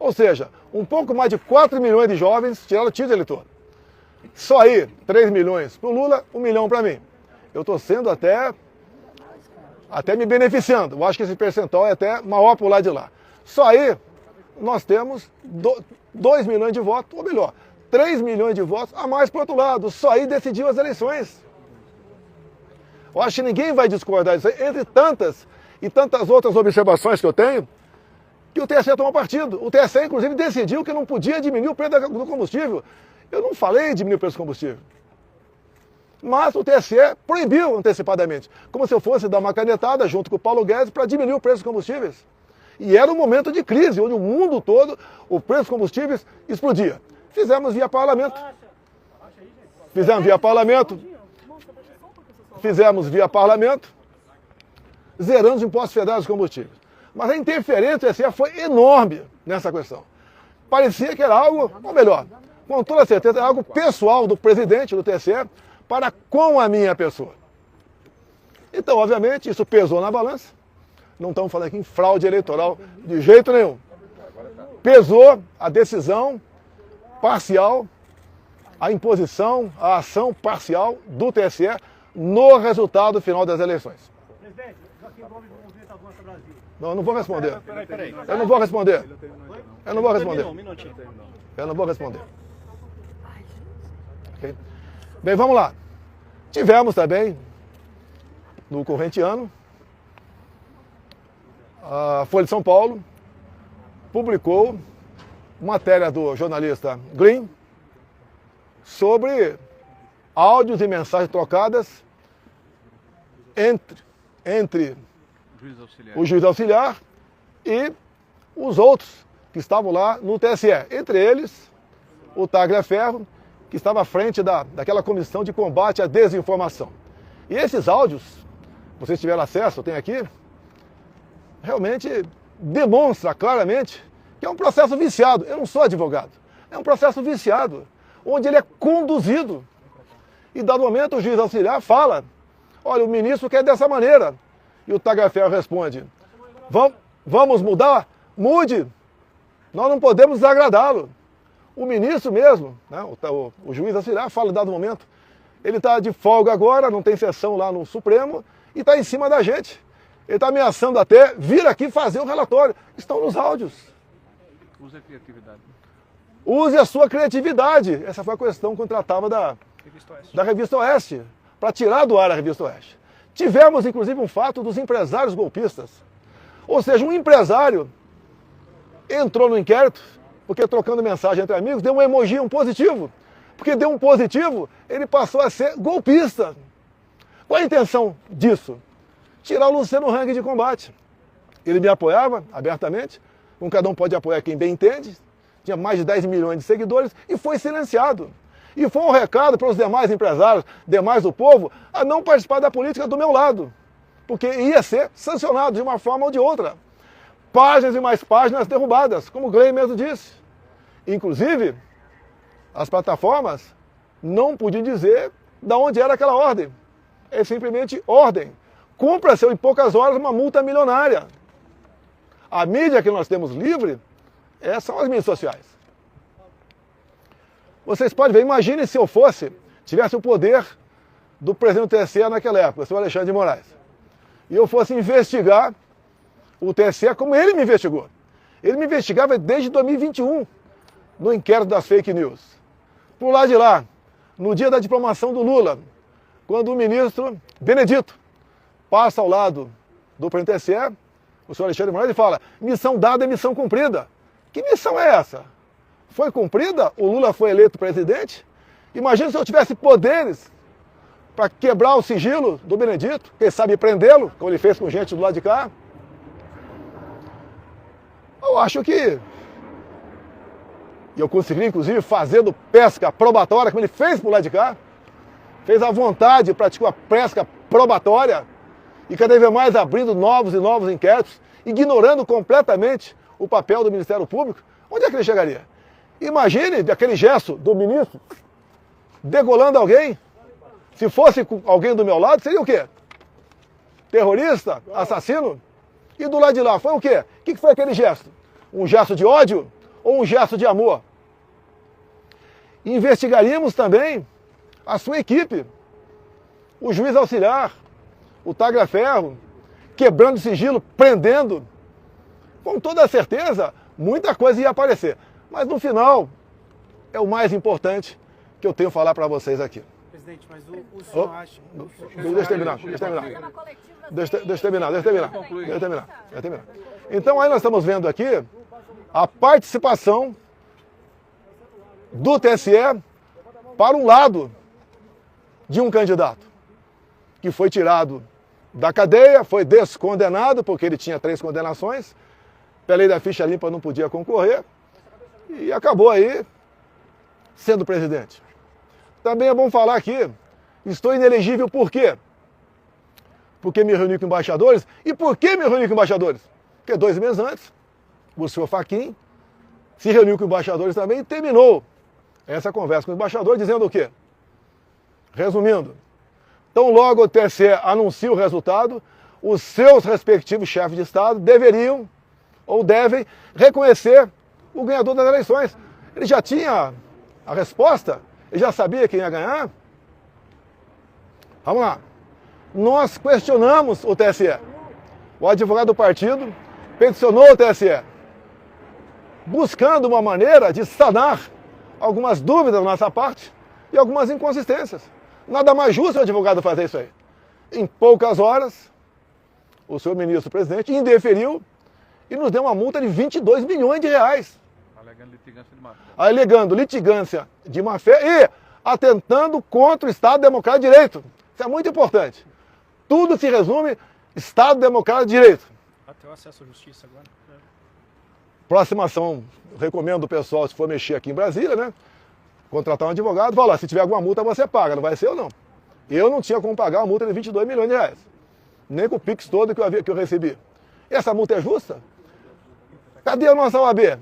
Ou seja, um pouco mais de 4 milhões de jovens tiraram o título de eleitor. Só aí, 3 milhões para o Lula, 1 milhão para mim. Eu estou sendo até me beneficiando. Eu acho que esse percentual é até maior para o lado de lá. Só aí, nós temos 2 milhões de votos, ou melhor, 3 milhões de votos a mais para o outro lado. Só aí decidiu as eleições. Eu acho que ninguém vai discordar disso aí, entre tantas e tantas outras observações que eu tenho, que o TSE tomou partido. O TSE, inclusive, decidiu que não podia diminuir o preço do combustível. Eu não falei em diminuir o preço do combustível. Mas o TSE proibiu antecipadamente, como se eu fosse dar uma canetada junto com o Paulo Guedes para diminuir o preço dos combustíveis. E era um momento de crise, onde o mundo todo, o preço dos combustíveis explodia. Fizemos via parlamento. Fizemos via parlamento, zerando os impostos federais dos combustíveis. Mas a interferência do TSE foi enorme nessa questão. Parecia que era algo, ou melhor, com toda certeza, era algo pessoal do presidente do TSE para com a minha pessoa. Então, obviamente, isso pesou na balança. Não estamos falando aqui em fraude eleitoral de jeito nenhum. Pesou a decisão parcial, a imposição, a ação parcial do TSE no resultado final das eleições. Presidente, Joaquim Gomes do Movimento Avança Brasil. Não, eu não vou responder. Peraí. Eu não vou responder. Eu não vou responder. Um minutinho. Eu não vou responder. Okay? Bem, vamos lá. Tivemos também, no corrente ano, a Folha de São Paulo publicou matéria do jornalista Green sobre áudios e mensagens trocadas entre o juiz auxiliar e os outros que estavam lá no TSE. Entre eles, o Tagliaferro, que estava à frente daquela comissão de combate à desinformação. E esses áudios, vocês tiveram acesso, eu tenho aqui, realmente demonstra claramente que é um processo viciado. Eu não sou advogado. É um processo viciado, onde ele é conduzido. E, dado momento, o juiz auxiliar fala, olha, o ministro quer dessa maneira. E o Tagliaferro responde, vamos mudar? Mude. Nós não podemos desagradá-lo. O ministro mesmo, né, o juiz auxiliar fala, dado momento, ele está de folga agora, não tem sessão lá no Supremo, e está em cima da gente. Ele está ameaçando até vir aqui fazer o relatório. Estão nos áudios. Use a criatividade. Use a sua criatividade. Essa foi a questão quando tratava da Revista Oeste, para tirar do ar a Revista Oeste. Tivemos, inclusive, um fato dos empresários golpistas. Ou seja, um empresário entrou no inquérito, porque trocando mensagem entre amigos, deu um emoji, um positivo. Porque deu um positivo, ele passou a ser golpista. Qual a intenção disso? Tirar o Luciano Hang de combate. Ele me apoiava abertamente, como cada um pode apoiar quem bem entende, tinha mais de 10 milhões de seguidores, e foi silenciado. E foi um recado para os demais empresários, demais do povo, a não participar da política do meu lado, porque ia ser sancionado de uma forma ou de outra. Páginas e mais páginas derrubadas, como o Glenn mesmo disse. Inclusive, as plataformas não podiam dizer de onde era aquela ordem. É simplesmente ordem. Cumpra-se em poucas horas uma multa milionária. A mídia que nós temos livre são as mídias sociais. Vocês podem ver, imagine se eu tivesse o poder do presidente do TSE naquela época, o senhor Alexandre de Moraes, e eu fosse investigar o TSE como ele me investigou. Ele me investigava desde 2021, no inquérito das fake news. Por lá de lá, no dia da diplomação do Lula, quando o ministro Benedito passa ao lado do presidente do TSE, o senhor Alexandre de Moraes, e fala, missão dada é missão cumprida. Que missão é essa? Foi cumprida? O Lula foi eleito presidente? Imagina se eu tivesse poderes para quebrar o sigilo do Benedito, quem sabe prendê-lo, como ele fez com gente do lado de cá. Eu acho que eu consegui, inclusive, fazendo pesca probatória, como ele fez por lado de cá, fez à vontade, praticou a pesca probatória, e cada vez mais abrindo novos e novos inquéritos, ignorando completamente o papel do Ministério Público. Onde é que ele chegaria? Imagine aquele gesto do ministro degolando alguém. Se fosse alguém do meu lado, seria o quê? Terrorista? Assassino? E do lado de lá, foi o quê? O que foi aquele gesto? Um gesto de ódio? ou um gesto de amor. Investigaríamos também a sua equipe, o juiz auxiliar, o tagliaferro, quebrando sigilo, prendendo. Com toda certeza, muita coisa ia aparecer. Mas no final, é o mais importante que eu tenho a falar para vocês aqui. Presidente, mas o senhor acha... Deixa eu terminar. Então aí nós estamos vendo aqui a participação do TSE para um lado de um candidato que foi tirado da cadeia, foi descondenado, porque ele tinha 3 condenações, pela lei da ficha limpa não podia concorrer, e acabou aí sendo presidente. Também é bom falar aqui, estou inelegível por quê? Porque me reuni com embaixadores. E por que me reuni com embaixadores? Porque 2 meses antes, o senhor Fachin se reuniu com embaixadores também e terminou essa conversa com o embaixador dizendo o quê? Resumindo, tão logo o TSE anuncia o resultado, os seus respectivos chefes de Estado deveriam ou devem reconhecer o ganhador das eleições. Ele já tinha a resposta? Ele já sabia quem ia ganhar? Vamos lá. Nós questionamos o TSE. O advogado do partido peticionou o TSE, buscando uma maneira de sanar algumas dúvidas da nossa parte e algumas inconsistências. Nada mais justo o advogado fazer isso aí. Em poucas horas, o senhor ministro-presidente indeferiu e nos deu uma multa de 22 milhões de reais. Alegando litigância de má-fé. Alegando litigância de má-fé e atentando contra o Estado Democrático de Direito. Isso é muito importante. Tudo se resume Estado Democrático de Direito. Até o acesso à justiça agora. Próxima ação, recomendo o pessoal, se for mexer aqui em Brasília, né? Contratar um advogado, falar, se tiver alguma multa você paga, não vai ser eu não. Eu não tinha como pagar uma multa de 22 milhões de reais. Nem com o Pix todo que eu recebi. E essa multa é justa? Cadê a nossa OAB?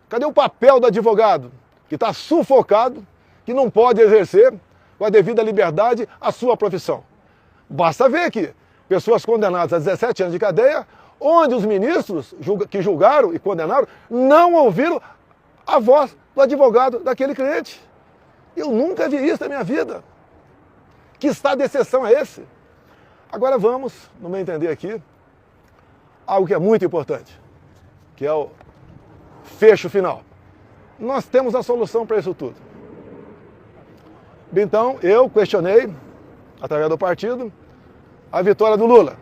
Cadê o papel do advogado? Que está sufocado, que não pode exercer com a devida liberdade a sua profissão. Basta ver aqui, pessoas condenadas a 17 anos de cadeia, onde os ministros que julgaram e condenaram não ouviram a voz do advogado daquele cliente. Eu nunca vi isso na minha vida. Que estado de exceção é esse? Agora vamos, no meu entender aqui, algo que é muito importante, que é o fecho final. Nós temos a solução para isso tudo. Então, eu questionei, através do partido, a vitória do Lula.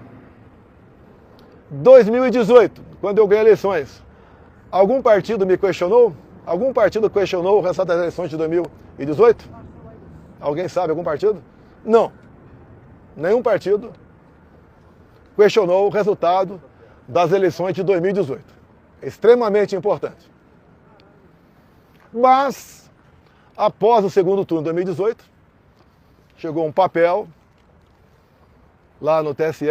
2018, quando eu ganhei eleições, algum partido me questionou? Algum partido questionou o resultado das eleições de 2018? Alguém sabe algum partido? Não. Nenhum partido questionou o resultado das eleições de 2018. É extremamente importante. Mas, após o segundo turno de 2018, chegou um papel lá no TSE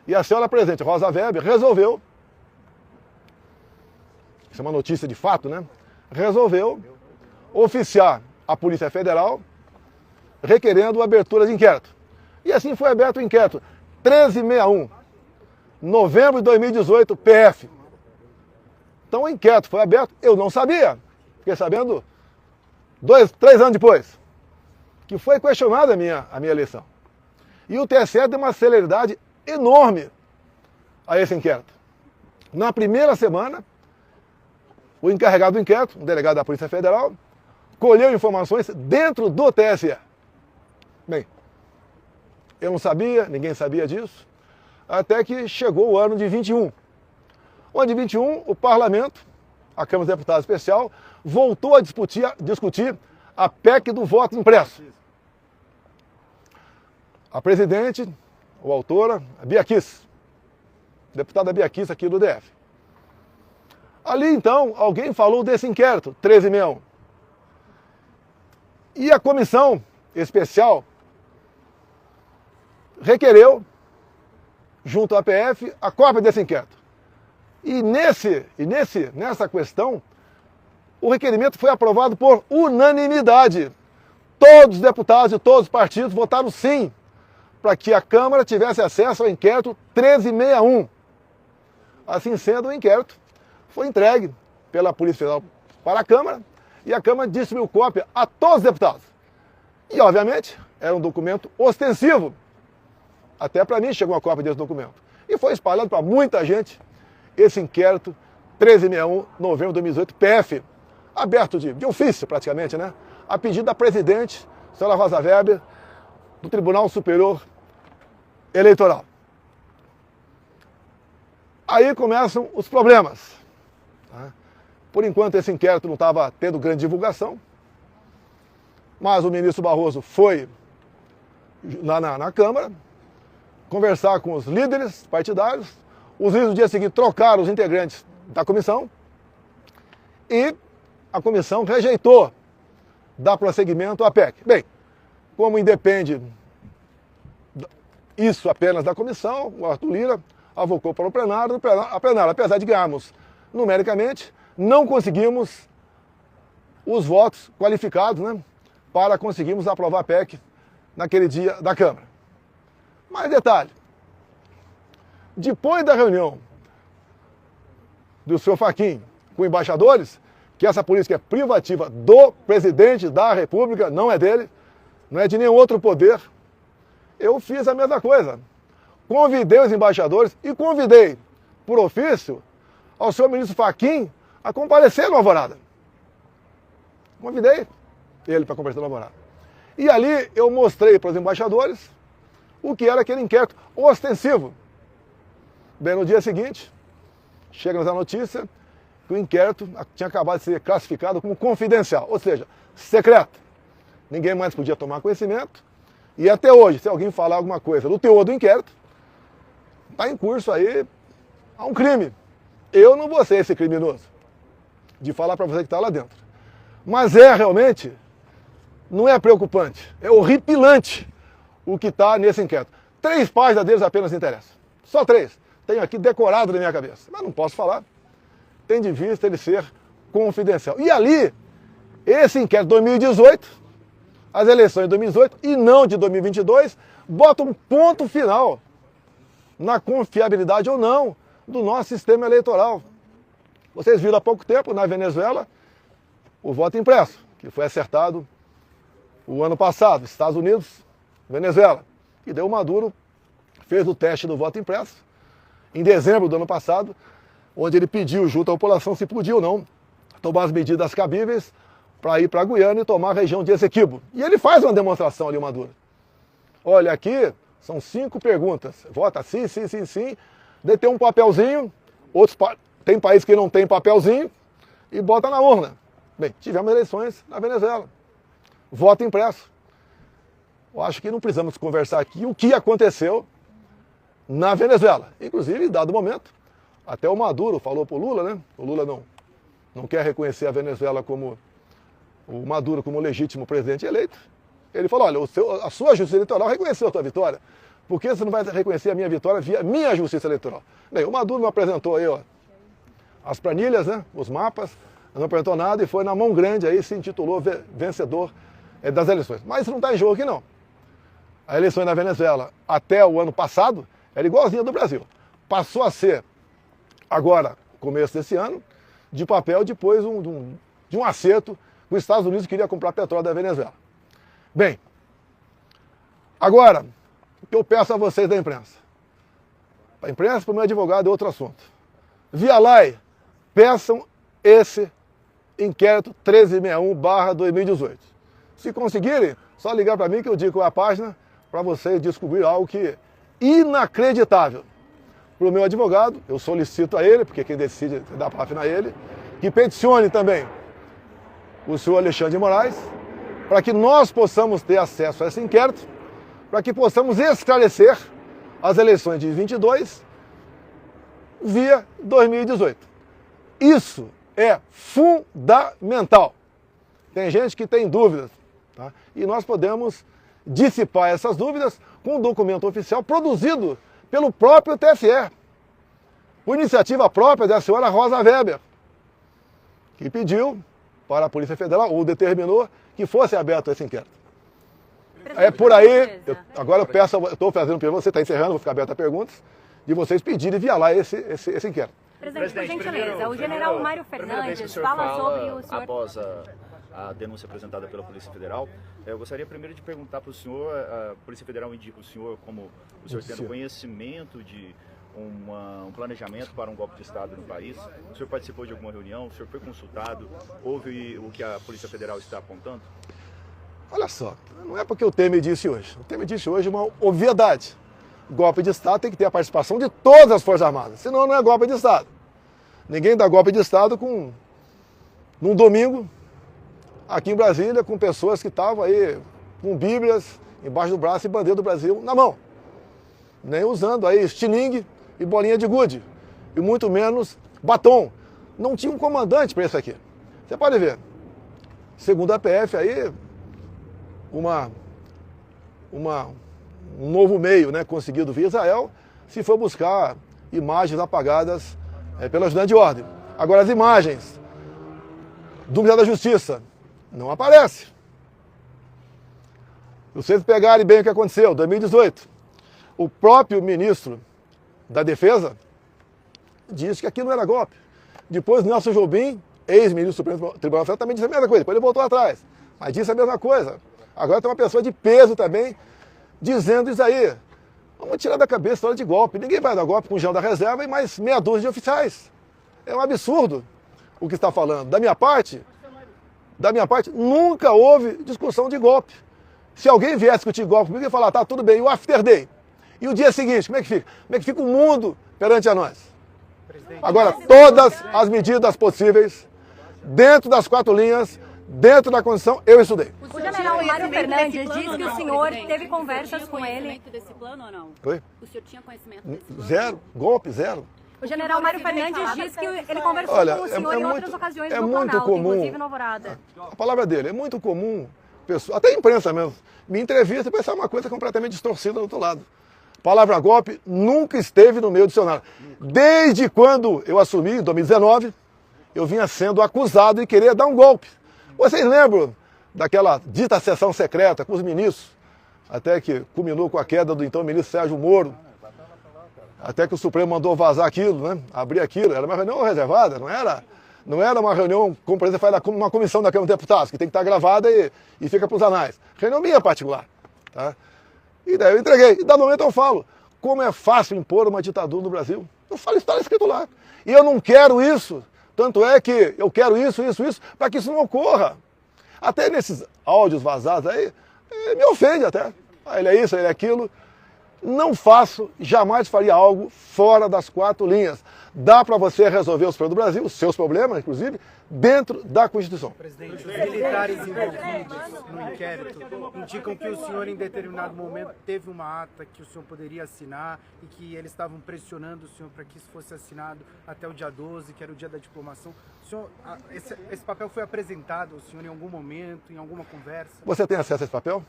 e a senhora presidente, Rosa Weber, resolveu, isso é uma notícia de fato, né? Resolveu oficiar a Polícia Federal requerendo a abertura de inquérito. E assim foi aberto o inquérito. 1361, novembro de 2018, PF. Então o inquérito foi aberto, eu não sabia. Fiquei sabendo 3 anos depois, que foi questionada a minha eleição. E o TSE deu uma celeridade enorme a esse inquérito. Na primeira semana, o encarregado do inquérito, um delegado da Polícia Federal, colheu informações dentro do TSE. Bem, eu não sabia, ninguém sabia disso, até que chegou o ano de 21. O ano de 21, o Parlamento, a Câmara dos Deputados Especial, voltou a discutir a PEC do voto impresso. A presidente, ou autora, a Bia Kiss, deputada Bia Kiss aqui do DF. Ali, então, alguém falou desse inquérito, 1361. E a comissão especial requereu, junto à PF, a cópia desse inquérito. E nessa questão, o requerimento foi aprovado por unanimidade. Todos os deputados de todos os partidos votaram sim, para que a Câmara tivesse acesso ao inquérito 1361. Assim sendo, o inquérito foi entregue pela Polícia Federal para a Câmara e a Câmara distribuiu cópia a todos os deputados. E, obviamente, era um documento ostensivo. Até para mim chegou uma cópia desse documento. E foi espalhado para muita gente esse inquérito 1361, novembro de 2018, PF, aberto de ofício praticamente, né? A pedido da presidente, senhora Rosa Weber, do Tribunal Superior Eleitoral. Aí começam os problemas. Tá? Por enquanto esse inquérito não estava tendo grande divulgação, mas o ministro Barroso foi lá na Câmara conversar com os líderes partidários. Os líderes no dia seguinte trocaram os integrantes da comissão e a comissão rejeitou dar prosseguimento à PEC. Bem, como independe isso apenas da comissão, o Arthur Lira avocou para o plenário, apesar de ganharmos numericamente, não conseguimos os votos qualificados, né, para conseguirmos aprovar a PEC naquele dia da Câmara. Mais detalhe, depois da reunião do senhor Fachin com embaixadores, que essa política é privativa do presidente da República, não é dele, não é de nenhum outro poder, eu fiz a mesma coisa. Convidei os embaixadores e convidei, por ofício, ao senhor ministro Fachin a comparecer no Alvorada. Convidei ele para comparecer no Alvorada. E ali eu mostrei para os embaixadores o que era aquele inquérito ostensivo. Bem, no dia seguinte, chega-nos a notícia que o inquérito tinha acabado de ser classificado como confidencial, ou seja, secreto. Ninguém mais podia tomar conhecimento. E até hoje, se alguém falar alguma coisa do teor do inquérito, está em curso aí a um crime. Eu não vou ser esse criminoso de falar para você que está lá dentro. Mas realmente, não é preocupante, é horripilante o que está nesse inquérito. 3 páginas deles apenas interessam. Só 3. Tenho aqui decorado na minha cabeça, mas não posso falar. Tem de vista ele ser confidencial. E ali, esse inquérito de 2018, as eleições de 2018 e não de 2022, bota um ponto final na confiabilidade ou não do nosso sistema eleitoral. Vocês viram há pouco tempo, na Venezuela, o voto impresso, que foi acertado o ano passado, Estados Unidos, Venezuela. E daí o Maduro fez o teste do voto impresso em dezembro do ano passado, onde ele pediu junto à população se podia ou não tomar as medidas cabíveis para ir para a Guiana e tomar a região de Essequibo. E ele faz uma demonstração ali, o Maduro. Olha, aqui são 5 perguntas. Vota sim, sim, sim, sim. Daí tem um papelzinho, tem país que não tem papelzinho, e bota na urna. Bem, tivemos eleições na Venezuela. Voto impresso. Eu acho que não precisamos conversar aqui o que aconteceu na Venezuela. Inclusive, em dado momento, até o Maduro falou para o Lula, né? O Lula não quer reconhecer a Venezuela como o Maduro como legítimo presidente eleito. Ele falou, olha, a sua justiça eleitoral reconheceu a tua vitória. Por que você não vai reconhecer a minha vitória via minha justiça eleitoral? Bem, o Maduro me apresentou aí, ó, as planilhas, né, os mapas, não apresentou nada e foi na mão grande aí, se intitulou vencedor das eleições. Mas isso não está em jogo aqui não. A eleição na Venezuela, até o ano passado, era igualzinha do Brasil. Passou a ser, agora, começo desse ano, de papel depois de um acerto com os Estados Unidos que queria comprar petróleo da Venezuela. Bem, agora, o que eu peço a vocês da imprensa? A imprensa, para o meu advogado, é outro assunto. Via LAI, peçam esse inquérito 1361/2018. Se conseguirem, só ligar para mim que eu digo a página para vocês descobrir algo que é inacreditável. Para o meu advogado, eu solicito a ele, porque quem decide é dar página a ele, que peticione também o senhor Alexandre de Moraes, para que nós possamos ter acesso a esse inquérito, para que possamos esclarecer as eleições de 22 via 2018. Isso é fundamental. Tem gente que tem dúvidas, tá? E nós podemos dissipar essas dúvidas com um documento oficial produzido pelo próprio TSE, por iniciativa própria da senhora Rosa Weber, que pediu para a Polícia Federal, ou determinou, que fosse aberto esse inquérito. É por aí, agora eu peço, eu estou fazendo pergunta, você está encerrando, vou ficar aberto a perguntas, de vocês pedirem via lá esse inquérito. Presidente, por gentileza, o general Mário Fernandes fala sobre o senhor... Após a denúncia apresentada pela Polícia Federal, eu gostaria primeiro de perguntar para o senhor, a Polícia Federal indica o senhor como o senhor tendo conhecimento de um planejamento para um golpe de Estado no país. O senhor participou de alguma reunião? O senhor foi consultado? Houve o que a Polícia Federal está apontando? Olha só, não é porque o Temer disse hoje. O Temer disse hoje uma obviedade. Golpe de Estado tem que ter a participação de todas as Forças Armadas, senão não é golpe de Estado. Ninguém dá golpe de Estado num domingo, aqui em Brasília, com pessoas que estavam aí com bíblias embaixo do braço e bandeira do Brasil na mão. Nem usando aí estilingue e bolinha de gude, e muito menos batom. Não tinha um comandante para isso aqui. Você pode ver, segundo a PF aí, um novo meio, né, conseguido via Israel, se for buscar imagens apagadas pela ajudante de ordem. Agora, as imagens do Ministério da Justiça não aparecem. Se vocês pegarem bem o que aconteceu, 2018, o próprio ministro da Defesa disse que aquilo não era golpe. Depois, Nelson Jobim, ex-ministro do Supremo Tribunal Federal, também disse a mesma coisa. Depois ele voltou atrás, mas disse a mesma coisa. Agora tem uma pessoa de peso também dizendo isso aí. Vamos tirar da cabeça a história de golpe. Ninguém vai dar golpe com o general da reserva e mais meia dúzia de oficiais. É um absurdo o que está falando. Da minha parte, nunca houve discussão de golpe. Se alguém vier discutir golpe comigo e falar, tá, tudo bem, e o after day? E o dia seguinte, como é que fica? Como é que fica o mundo perante a nós? Agora, todas as medidas possíveis, dentro das 4 linhas, dentro da Constituição, eu estudei. O general Mário Fernandes diz que o senhor teve conversas com ele. Desse plano ou não? Oi? O senhor tinha conhecimento desse plano? Zero, golpe, zero. O general Mário Fernandes diz que ele conversou com o senhor em outras ocasiões no muito Planalto, comum, inclusive no Alvorada. A palavra dele, é muito comum, até a imprensa mesmo, me entrevista e pensar uma coisa completamente distorcida do outro lado. A palavra golpe nunca esteve no meu dicionário. Desde quando eu assumi, em 2019, eu vinha sendo acusado de querer dar um golpe. Vocês lembram daquela dita sessão secreta com os ministros, até que culminou com a queda do então ministro Sérgio Moro, até que o Supremo mandou vazar aquilo, né? Abrir aquilo, era uma reunião reservada, não era uma reunião, como por exemplo faz uma comissão da Câmara dos Deputados, que tem que estar gravada e fica para os anais. Reunião minha particular. Tá? E daí eu entreguei. E da momento eu falo, como é fácil impor uma ditadura no Brasil. Eu falo, isso está escrito lá. E eu não quero isso. Tanto é que eu quero isso, para que isso não ocorra. Até nesses áudios vazados aí, me ofende até. Ah, ele é isso, ele é aquilo. Não faço, jamais faria algo fora das 4 linhas. Dá para você resolver os problemas do Brasil, os seus problemas, inclusive, dentro da Constituição. Presidente, os militares envolvidos no inquérito indicam que o senhor, em determinado momento, teve uma ata que o senhor poderia assinar e que eles estavam pressionando o senhor para que isso fosse assinado até o dia 12, que era o dia da diplomação. O senhor, esse papel foi apresentado ao senhor em algum momento, em alguma conversa? Você tem acesso a esse papel?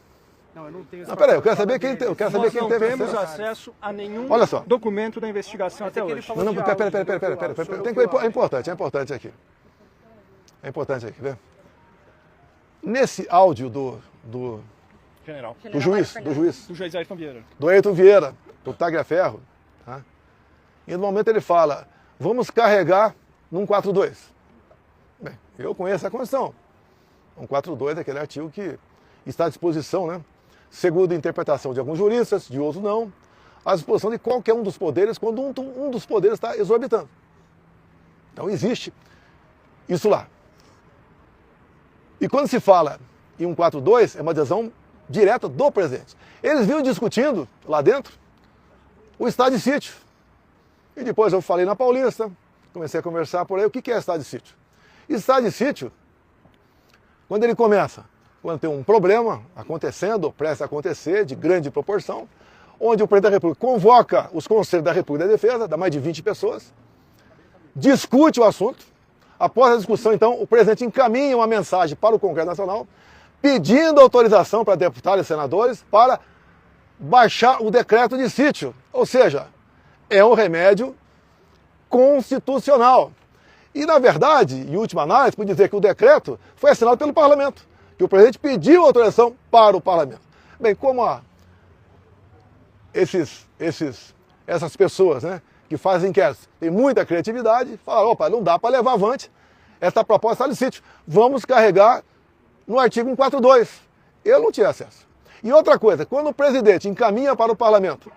Não, eu não tenho esse Não, papel. peraí, eu quero saber quem teve acesso. Nós não temos acesso a nenhum documento da investigação até hoje. Não, pera. É importante aqui. É importante aqui, né? Nesse áudio do juiz Ayrton Vieira. Do Ayrton Vieira, do Tagliaferro, tá? E no momento ele fala, vamos carregar num 4.2. Bem, eu conheço a Constituição. Um 4.2 é aquele artigo que está à disposição, né? Segundo a interpretação de alguns juristas, de outros não, à disposição de qualquer um dos poderes quando um dos poderes está exorbitando. Então existe isso lá. E quando se fala em um 4.2, é uma decisão direta do presidente. Eles vinham discutindo lá dentro o estado de sítio. E depois eu falei na Paulista, comecei a conversar por aí, o que é estado de sítio? Estado de sítio, quando ele começa, quando tem um problema acontecendo, ou prestes a acontecer, de grande proporção, onde o presidente da República convoca os conselhos da República e da Defesa, dá mais de 20 pessoas, discute o assunto. Após a discussão, então, o presidente encaminha uma mensagem para o Congresso Nacional, pedindo autorização para deputados e senadores para baixar o decreto de sítio. Ou seja, é um remédio constitucional. E, na verdade, em última análise, pode dizer que o decreto foi assinado pelo Parlamento, que o presidente pediu autorização para o Parlamento. Bem, como essas pessoas, né, que fazem inquéritos, tem muita criatividade, falaram, opa, não dá para levar avante essa proposta de sítio. Vamos carregar no artigo 142. Eu não tinha acesso. E outra coisa, quando o presidente encaminha para o parlamento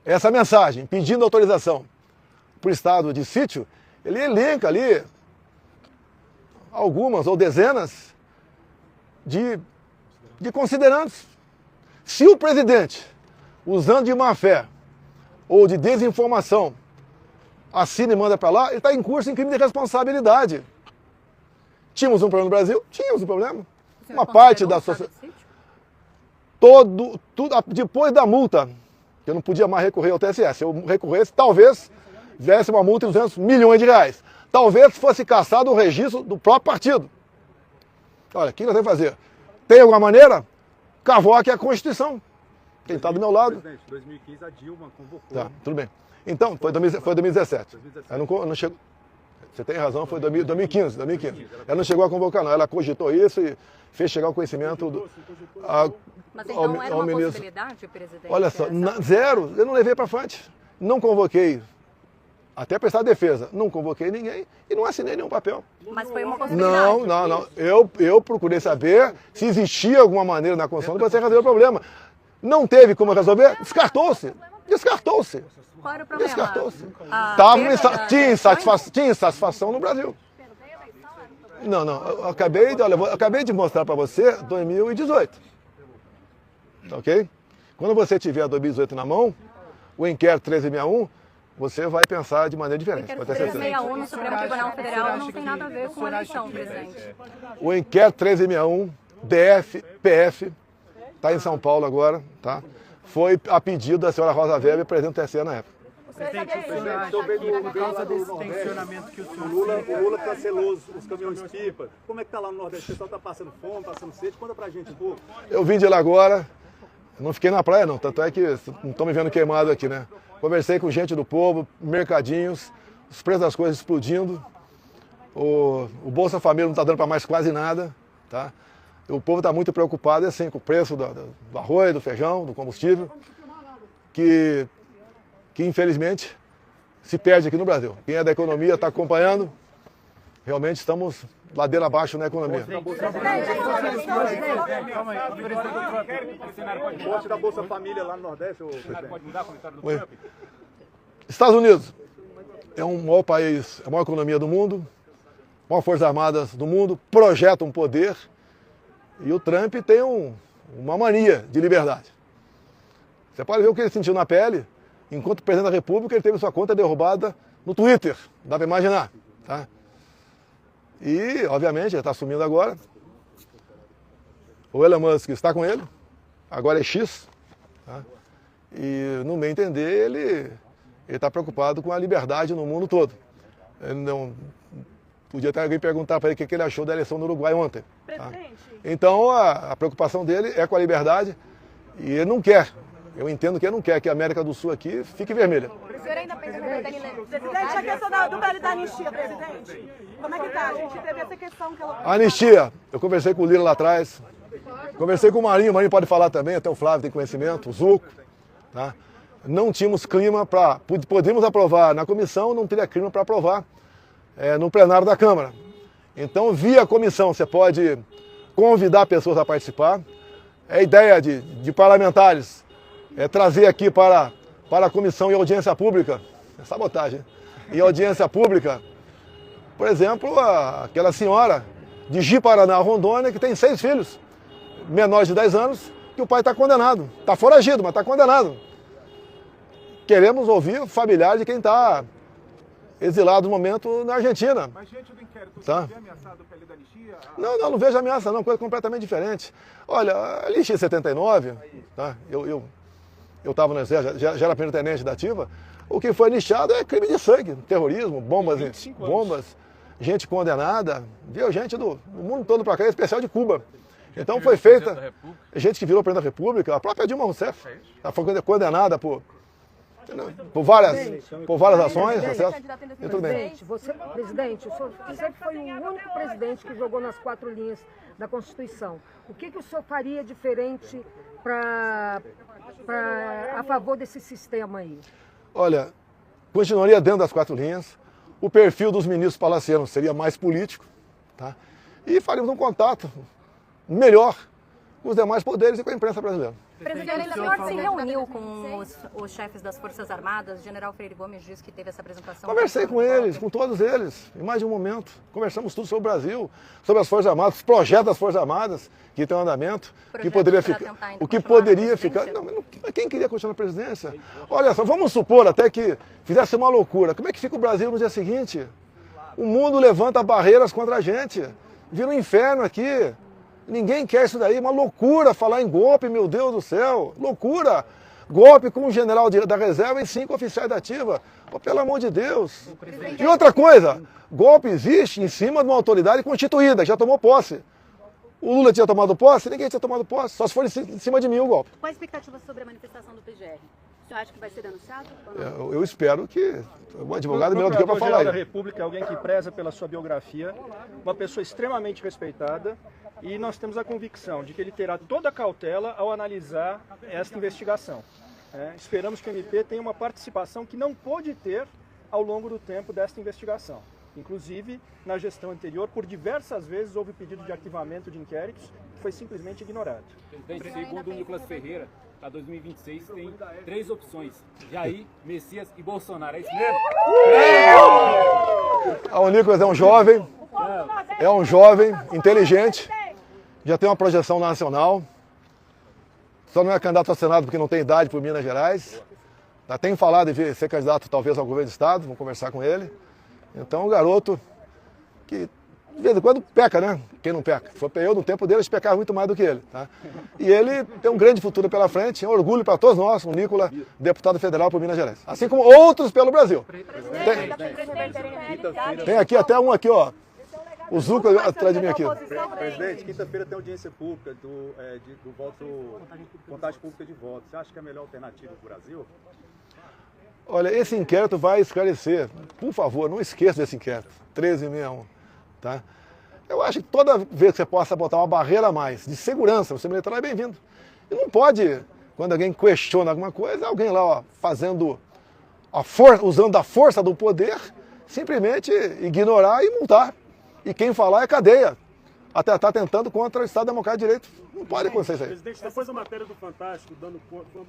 essa mensagem pedindo autorização para o estado de sítio, ele elenca ali algumas ou dezenas de considerandos. Se o presidente, usando de má fé ou de desinformação, assina e manda para lá, ele está em curso em crime de responsabilidade. Tínhamos um problema no Brasil? Tínhamos um problema. Uma parte da sociedade. Depois da multa, eu não podia mais recorrer ao TSE. Se eu recorresse, talvez viesse uma multa de 200 milhões de reais. Talvez fosse cassado o registro do próprio partido. Olha, o que nós temos que fazer? Tem alguma maneira? Cavoque a Constituição. Quem está do meu lado. Presidente, 2015 a Dilma convocou. Tá, tudo bem. Então, foi 2017. Ela não chegou. Você tem razão, foi 2015. Ela não chegou a convocar, não. Ela cogitou isso e fez chegar o conhecimento Mas então era uma possibilidade, presidente? Olha só, zero. Eu não levei para frente. Não convoquei, até prestar defesa, não convoquei ninguém e não assinei nenhum papel. Mas foi uma possibilidade? Não. Eu procurei saber se existia alguma maneira na Constituição de você resolver o problema. Não teve como resolver? Descartou-se. Qual era o problema? Descartou-se. Tinha insatisfação no Brasil. Não. Eu acabei de mostrar para você 2018. Ok? Quando você tiver 2018 na mão, o inquérito 1361, você vai pensar de maneira diferente. O inquérito 1361 no Supremo Tribunal Federal não tem nada a ver com a eleição, presidente. O inquérito 1361, DF, PF, está em São Paulo agora, tá? Foi a pedido da senhora Rosa Weber, presidente do TSE na época. Presidente, por causa desse tensionamento que o senhor... O Lula está celoso, os caminhões-pipa. Como é que está lá no Nordeste? O pessoal está passando fome, passando sede? Conta pra gente um pouco. Eu vim de lá agora, não fiquei na praia não, tanto é que não estão me vendo queimado aqui, né? Conversei com gente do povo, mercadinhos, os preços das coisas explodindo, o Bolsa Família não está dando para mais quase nada, tá? O povo está muito preocupado assim, com o preço do arroz, do feijão, do combustível, que infelizmente se perde aqui no Brasil. Quem é da economia está acompanhando, realmente estamos ladeira abaixo na economia. O corte da Bolsa Família lá no Nordeste, pode mudar o comentário do Trump? Estados Unidos é o maior país, a maior economia do mundo, a maior Forças Armadas do mundo, projeta um poder e o Trump tem uma mania de liberdade. Você pode ver o que ele sentiu na pele. Enquanto presidente da República, ele teve sua conta derrubada no Twitter. Dá para imaginar. Tá? E, obviamente, ele está assumindo agora. O Elon Musk está com ele. Agora é X. Tá? E, no meu entender, ele está preocupado com a liberdade no mundo todo. Ele não... Podia até alguém perguntar para ele o que ele achou da eleição no Uruguai ontem. Tá? Então, a preocupação dele é com a liberdade. E ele não quer. Eu entendo que ele não quer que a América do Sul aqui fique vermelha. O senhor ainda pensa na Presidente, a questão do velho da anistia, presidente. Como é que tá? A gente teve essa questão que ela... Anistia. Eu conversei com o Lira lá atrás. Conversei com o Marinho pode falar também, até o Flávio tem conhecimento, o Zuco. Tá? Não tínhamos clima para... Podíamos aprovar na comissão, não teria clima para aprovar no plenário da Câmara. Então, via comissão, você pode convidar pessoas a participar. A ideia de parlamentares é trazer aqui para a comissão em audiência pública, sabotagem, em audiência pública, por exemplo, aquela senhora de Ji-Paraná, Rondônia, que tem 6 filhos, menores de 10 anos, que o pai está condenado. Está foragido, mas está condenado. Queremos ouvir familiares de quem está exilado no momento na Argentina. Mas gente do inquérito, tá? Você vê ameaçado pela da anistia? Não vejo ameaça não, coisa completamente diferente. Olha, a anistia 79, tá? Eu estava no exército, já era primeiro-tenente da ativa, o que foi anistiado é crime de sangue, terrorismo, bombas, gente condenada, viu gente do mundo todo para cá, em especial de Cuba. Então foi feita, gente que virou presidente da República, a própria Dilma Rousseff, ela foi condenada por várias ações, e tudo bem. Presidente, o senhor sempre foi o único presidente que jogou nas 4 linhas da Constituição. O que o senhor faria diferente a favor desse sistema aí? Olha, continuaria dentro das 4 linhas. O perfil dos ministros palacianos seria mais político, tá? E faríamos um contato melhor com os demais poderes e com a imprensa brasileira. Presidente, o senhor se reuniu com os chefes das Forças Armadas? O general Freire Gomes disse que teve essa apresentação. Conversei com eles, com todos eles, em mais de um momento. Conversamos tudo sobre o Brasil, sobre as Forças Armadas, os projetos das Forças Armadas, que tem um andamento, que poderia ficar. O que poderia ficar. Não, quem queria continuar na presidência? Olha só, vamos supor até que fizesse uma loucura. Como é que fica o Brasil no dia seguinte? O mundo levanta barreiras contra a gente. Vira um inferno aqui. Ninguém quer isso daí, uma loucura falar em golpe, meu Deus do céu, loucura. Golpe com um general da reserva e 5 oficiais da ativa. Oh, pelo amor de Deus. E outra coisa, golpe existe em cima de uma autoridade constituída, que já tomou posse. O Lula tinha tomado posse, ninguém tinha tomado posse, só se for em cima de mim o golpe. Qual a expectativa sobre a manifestação do PGR? O senhor acha que vai ser denunciado? Eu espero que o advogado é melhor do que eu para falar. O procurador-geral da República é alguém que preza pela sua biografia, uma pessoa extremamente respeitada, e nós temos a convicção de que ele terá toda a cautela ao analisar esta investigação. Esperamos que o MP tenha uma participação que não pôde ter ao longo do tempo desta investigação. Inclusive, na gestão anterior, por diversas vezes houve pedido de arquivamento de inquéritos que foi simplesmente ignorado. Presidente, segundo o Nicolas Ferreira, para 2026 tem 3 opções: Jair, Messias e Bolsonaro. É isso mesmo? O Nicolas é um jovem inteligente, já tem uma projeção nacional, só não é candidato ao Senado porque não tem idade por Minas Gerais. Já tem falado de ser candidato talvez ao governo do Estado, vamos conversar com ele. Então, um garoto que de vez em quando peca, né? Quem não peca? Foi eu, no tempo dele, a gente pecava muito mais do que ele. Tá? E ele tem um grande futuro pela frente, é um orgulho para todos nós, o Nicolas, deputado federal por Minas Gerais. Assim como outros pelo Brasil. Tem aqui até um aqui, ó. O Zuca atrás de mim aqui. Presidente, quinta-feira tem audiência pública do voto, contagem pública de votos. Você acha que é a melhor alternativa para o Brasil? Olha, esse inquérito vai esclarecer. Por favor, não esqueça desse inquérito. 1361. Tá? Eu acho que toda vez que você possa botar uma barreira a mais de segurança, o sistema eleitoral é bem-vindo. E não pode, quando alguém questiona alguma coisa, alguém lá ó, fazendo usando a força do poder, simplesmente ignorar e multar. E quem falar é cadeia. Até está tentando contra o Estado Democrático de Direito. Não pode acontecer isso aí. Presidente, depois da matéria do Fantástico,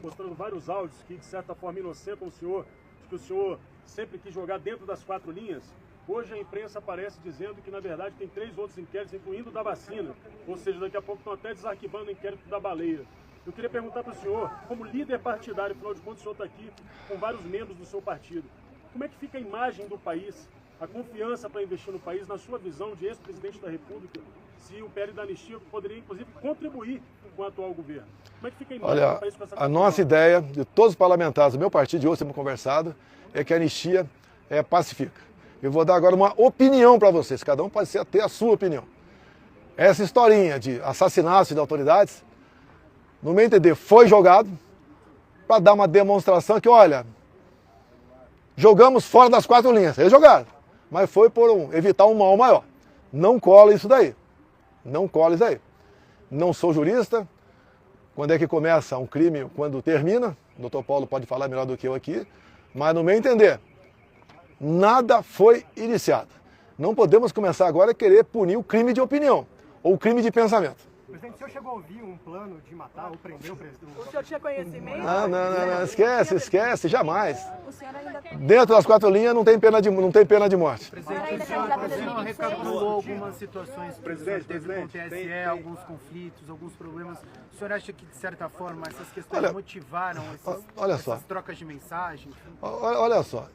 mostrando vários áudios que, de certa forma, inocentam o senhor, que o senhor sempre quis jogar dentro das 4 linhas, hoje a imprensa aparece dizendo que, na verdade, tem 3 outros inquéritos, incluindo o da vacina. Ou seja, daqui a pouco estão até desarquivando o inquérito da baleia. Eu queria perguntar para o senhor, como líder partidário, afinal de contas, o senhor está aqui com vários membros do seu partido, como é que fica a imagem do país, a confiança para investir no país, na sua visão de ex-presidente da República, se o PL da anistia poderia, inclusive, contribuir com o atual governo? Como é que fica a imagem do país com essa confiança? A nossa ideia, de todos os parlamentares do meu partido, de hoje temos conversado, é que a anistia pacifica. Eu vou dar agora uma opinião para vocês, cada um pode ter a sua opinião. Essa historinha de assassinatos de autoridades, no meu entender, foi jogado para dar uma demonstração que, olha, jogamos fora das 4 linhas. Eles jogaram, mas foi por evitar um mal maior. Não cola isso daí. Não cola isso daí. Não sou jurista. Quando é que começa um crime, quando termina? O doutor Paulo pode falar melhor do que eu aqui. Mas, no meu entender, nada foi iniciado. Não podemos começar agora a querer punir o crime de opinião ou o crime de pensamento. Presidente, o senhor chegou a ouvir um plano de matar ou prender o presidente? O senhor tinha conhecimento? Não, esquece, jamais. Dentro das 4 linhas não tem pena de morte. Presidente, o senhor recapitulou algumas situações que o senhor teve com o TSE, alguns conflitos, alguns problemas. O senhor acha que, de certa forma, essas questões motivaram essas trocas de mensagem? Olha só,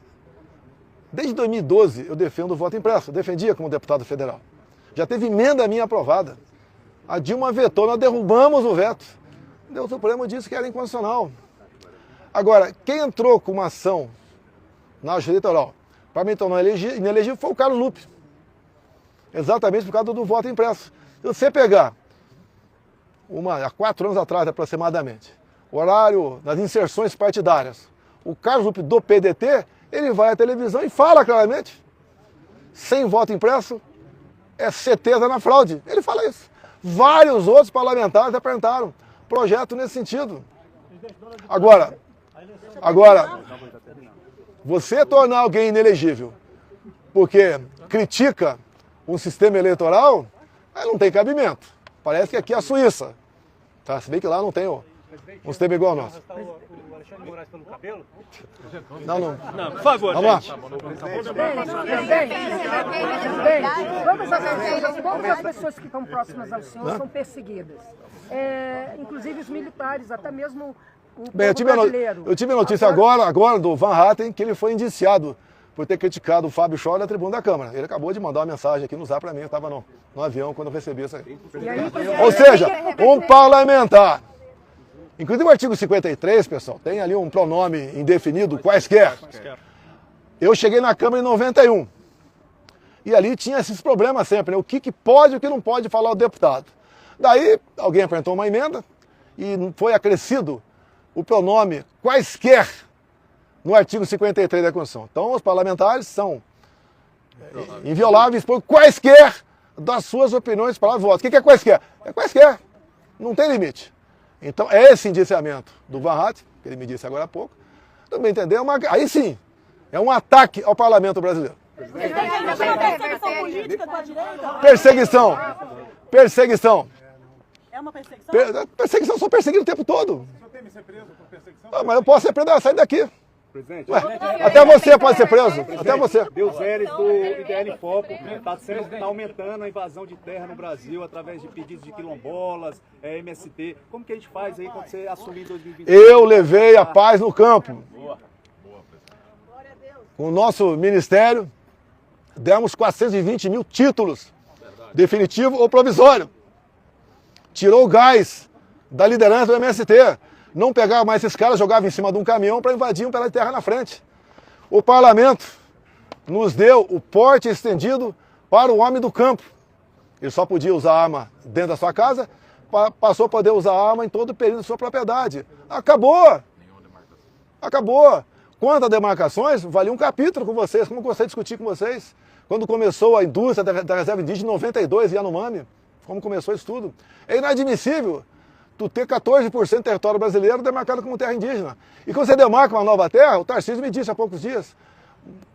desde 2012 eu defendo o voto impresso, defendia como deputado federal. Já teve emenda minha aprovada. A Dilma vetou, nós derrubamos o veto. O Supremo disse que era inconstitucional. Agora, quem entrou com uma ação na Justiça Eleitoral para me tornar inelegível foi o Carlos Lupe. Exatamente por causa do voto impresso. Se você pegar, há 4 anos atrás aproximadamente, o horário das inserções partidárias, o Carlos Lupe do PDT, ele vai à televisão e fala claramente, sem voto impresso, é certeza na fraude. Ele fala isso. Vários outros parlamentares apresentaram projeto nesse sentido. Agora, Você tornar alguém inelegível porque critica um sistema eleitoral, aí não tem cabimento. Parece que aqui é a Suíça. Tá? Se bem que lá não tem um sistema igual ao nosso. O Alexandre de Moraes pelo cabelo? Não, por favor, vamos lá. Todas as pessoas que estão próximas ao senhor são perseguidas. Inclusive os militares, até mesmo o Bem, eu tive a notícia agora do Van Hatten, que ele foi indiciado por ter criticado o Fábio Scholl na tribuna da Câmara. Ele acabou de mandar uma mensagem aqui no Zap para mim, eu estava no avião quando eu recebi isso aí. Ou seja, um parlamentar. Inclusive o artigo 53, pessoal, tem ali um pronome indefinido, quaisquer. Eu cheguei na Câmara em 91. E ali tinha esses problemas sempre, né? O que pode e o que não pode falar o deputado. Daí alguém apresentou uma emenda e foi acrescido o pronome quaisquer no artigo 53 da Constituição. Então os parlamentares são invioláveis por quaisquer das suas opiniões, palavras e votos. O que é quaisquer? É quaisquer. Não tem limite. Então, esse indiciamento do Van Hatten, que ele me disse agora há pouco, também entendeu? Aí sim, é um ataque ao parlamento brasileiro. Perseguição política com a direita? Perseguição. Perseguição. É uma perseguição? Perseguição, eu sou perseguido o tempo todo. O senhor teme ser preso por perseguição? Mas eu posso ser preso, sair daqui. Presidente, Até você pode ser preso. Até você. Deus Eres do IDL Foco está aumentando a invasão de terra no Brasil através de pedidos de quilombolas, MST. Como que a gente faz aí quando você assumir em 2020? Eu levei a paz no campo. Com o nosso ministério, demos 420 mil títulos, definitivo ou provisório. Tirou o gás da liderança do MST. Não pegava mais esses caras, jogava em cima de um caminhão para invadir um pedaço de terra na frente. O parlamento nos deu o porte estendido para o homem do campo. Ele só podia usar arma dentro da sua casa, passou a poder usar arma em todo o período da sua propriedade. Acabou! Acabou! Quanto a demarcações, valia um capítulo com vocês, como eu gostei de discutir com vocês. Quando começou a indústria da reserva indígena em 92, Yanomami, como começou isso tudo. É inadmissível tu ter 14% do território brasileiro demarcado como terra indígena. E quando você demarca uma nova terra, o Tarcísio me disse há poucos dias,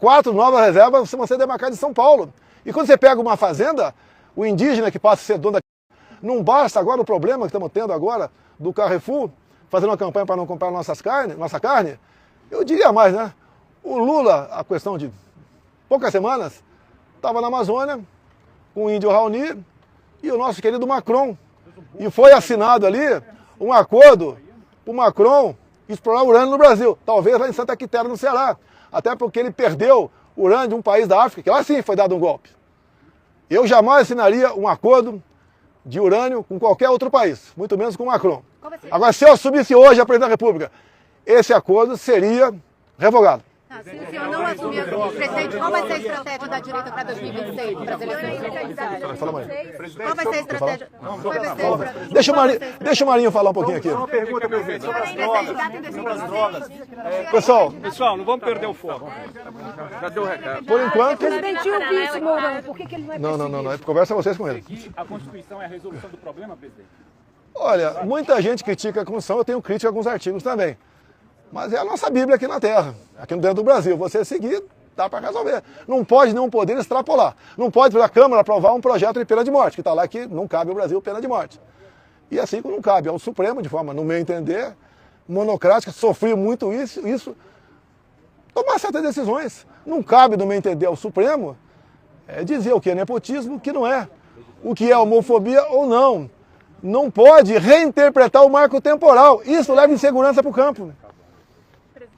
4 novas reservas vão ser demarcadas em São Paulo. E quando você pega uma fazenda, o indígena que passa a ser dono da... Não basta agora o problema que estamos tendo agora do Carrefour, fazendo uma campanha para não comprar nossa carne. Eu diria mais, né? O Lula, a questão de poucas semanas, estava na Amazônia com o índio Raoni e o nosso querido Macron. E foi assinado ali um acordo para o Macron explorar urânio no Brasil. Talvez lá em Santa Quitéria, no Ceará. Até porque ele perdeu urânio de um país da África, que lá sim foi dado um golpe. Eu jamais assinaria um acordo de urânio com qualquer outro país, muito menos com o Macron. Agora, se eu assumisse hoje a presidência da República, esse acordo seria revogado. Se o senhor não assumir, presidente, qual vai ser a estratégia da direita para 2026, para as eleições? Fala, Marinho. Qual vai ser a estratégia? Deixa o Marinho falar um pouquinho aqui. Uma pergunta, presidente, sobre as drogas. Pessoal, não vamos perder o foco. Já deu o recado. Por enquanto... Presidente, eu vi isso, Mourão. Por que ele não é perseguido? Não. Conversa vocês com ele. A Constituição é a resolução do problema, presidente? Olha, muita gente critica a Constituição, eu tenho crítica a alguns artigos também. Mas é a nossa Bíblia aqui na Terra, aqui dentro do Brasil. Você seguir, dá para resolver. Não pode nenhum poder extrapolar. Não pode a Câmara aprovar um projeto de pena de morte, que está lá que não cabe ao Brasil pena de morte. E assim como não cabe ao Supremo, de forma, no meu entender, monocrática, sofreu muito isso, tomar certas decisões. Não cabe, no meu entender, ao Supremo dizer o que é nepotismo, o que não é. O que é homofobia ou não. Não pode reinterpretar o marco temporal. Isso leva insegurança para o campo.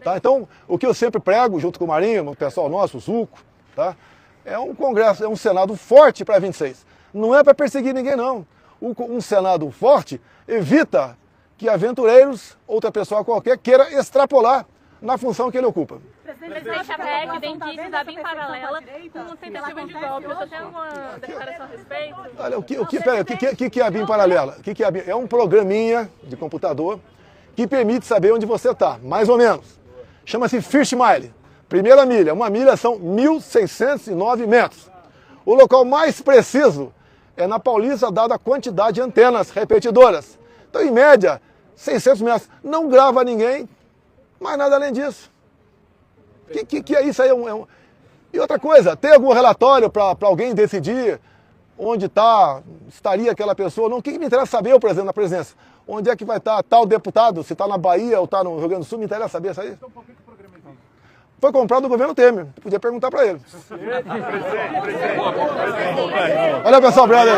Tá? Então, o que eu sempre prego, junto com o Marinho, o pessoal nosso, o Zuco, tá? É um Congresso, é um Senado forte para 26. Não é para perseguir ninguém, não. Um Senado forte evita que aventureiros, outra pessoa qualquer, queira extrapolar na função que ele ocupa. Presidente, a PEC vem disso da bem paralela com tentativa de golpe. Você tem alguma declaração a respeito? Olha, o que é a BIM paralela? É um programinha de computador que permite saber onde você está, mais ou menos. Chama-se First Mile. Primeira milha. Uma milha são 1.609 metros. O local mais preciso é na Paulista, dada a quantidade de antenas repetidoras. Então, em média, 600 metros. Não grava ninguém, mas nada além disso. Que é isso aí? E outra coisa, tem algum relatório para alguém decidir onde estaria aquela pessoa? Não, o que me interessa saber, eu, por exemplo, na presidência? Onde é que vai estar tal deputado? Se está na Bahia ou está no Rio Grande do Sul, me interessa saber isso aí. Foi comprado do governo Temer, podia perguntar para ele. Olha, pessoal, obrigado.